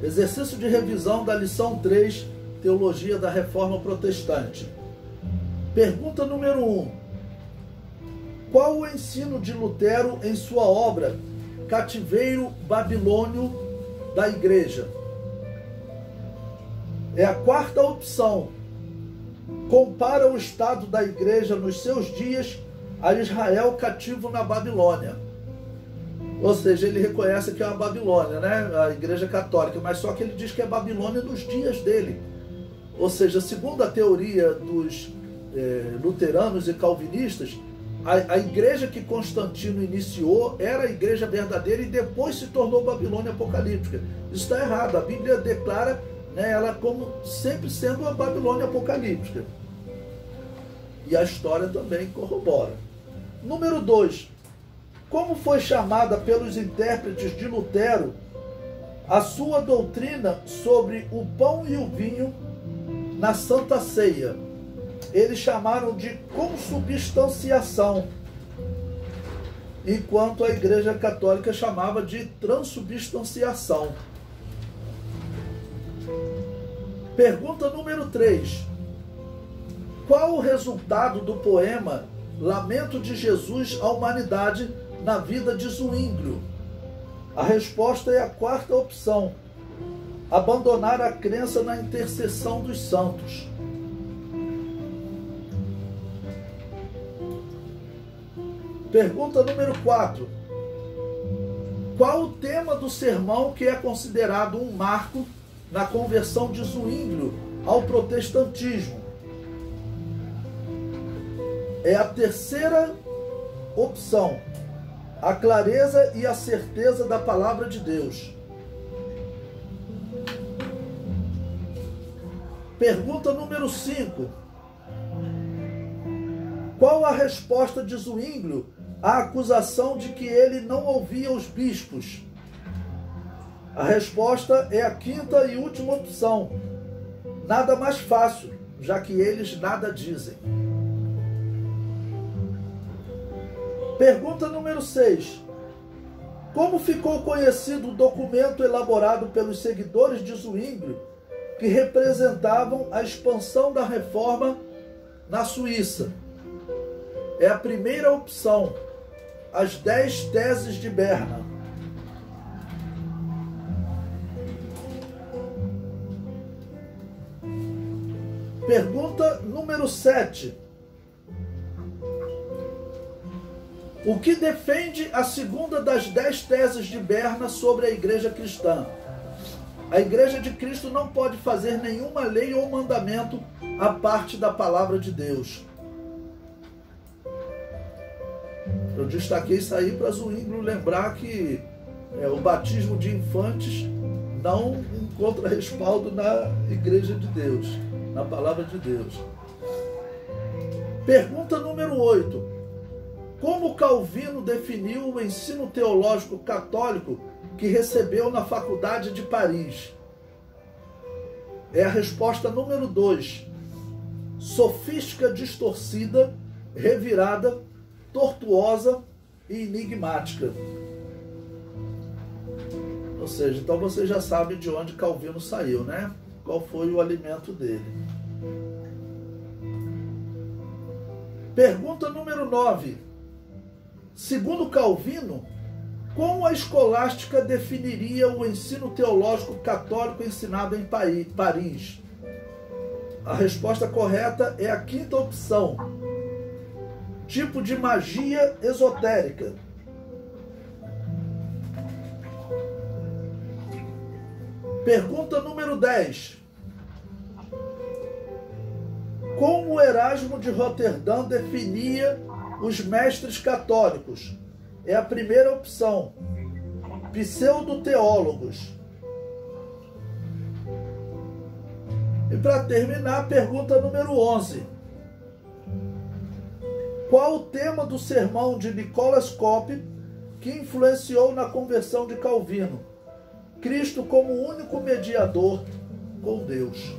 Exercício de revisão da lição 3, Teologia da Reforma Protestante. Pergunta número 1. Qual o ensino de Lutero em sua obra Cativeiro Babilônio da Igreja? É a quarta opção. Compara o estado da igreja nos seus dias a Israel cativo na Babilônia. Ou seja, ele reconhece que é a Babilônia, né? A igreja católica, mas só que ele diz que é Babilônia nos dias dele. Ou seja, segundo a teoria dos luteranos e calvinistas, a igreja que Constantino iniciou era a igreja verdadeira e depois se tornou Babilônia apocalíptica. Isso está errado. A Bíblia declara, né, ela como sempre sendo a Babilônia apocalíptica. E a história também corrobora. Número 2. Como foi chamada pelos intérpretes de Lutero a sua doutrina sobre o pão e o vinho na Santa Ceia? Eles chamaram de consubstanciação, enquanto a Igreja Católica chamava de transubstanciação. Pergunta número 3. Qual o resultado do poema Lamento de Jesus à Humanidade na vida de Zwinglio? A resposta é a quarta opção. Abandonar a crença na intercessão dos santos. Pergunta número 4. Qual o tema do sermão que é considerado um marco na conversão de Zwinglio ao protestantismo? É a terceira opção. A clareza e a certeza da palavra de Deus. Pergunta número 5. Qual a resposta de Zwinglio à acusação de que ele não ouvia os bispos? A resposta é a quinta e última opção. Nada mais fácil, já que eles nada dizem. Pergunta número 6. Como ficou conhecido o documento elaborado pelos seguidores de Zwinglio que representavam a expansão da reforma na Suíça? É a primeira opção, as 10 teses de Berna. Pergunta número 7. O que defende a segunda das 10 teses de Berna sobre a igreja cristã? A igreja de Cristo não pode fazer nenhuma lei ou mandamento à parte da palavra de Deus. Eu destaquei isso aí para Zwinglio lembrar que o batismo de infantes não encontra respaldo na igreja de Deus, na palavra de Deus. Pergunta número 8. Como Calvino definiu o ensino teológico católico que recebeu na Faculdade de Paris? É a resposta número 2. Sofística distorcida, revirada, tortuosa e enigmática. Ou seja, então você já sabe de onde Calvino saiu, né? Qual foi o alimento dele. Pergunta número 9. Segundo Calvino, como a escolástica definiria o ensino teológico católico ensinado em Paris? A resposta correta é a quinta opção. Tipo de magia esotérica. Pergunta número 10. Como Erasmo de Roterdã definia os mestres católicos? É a primeira opção. Pseudo-teólogos. E para terminar, pergunta número 11. Qual o tema do sermão de Nicolas Cop que influenciou na conversão de Calvino? Cristo como único mediador com Deus.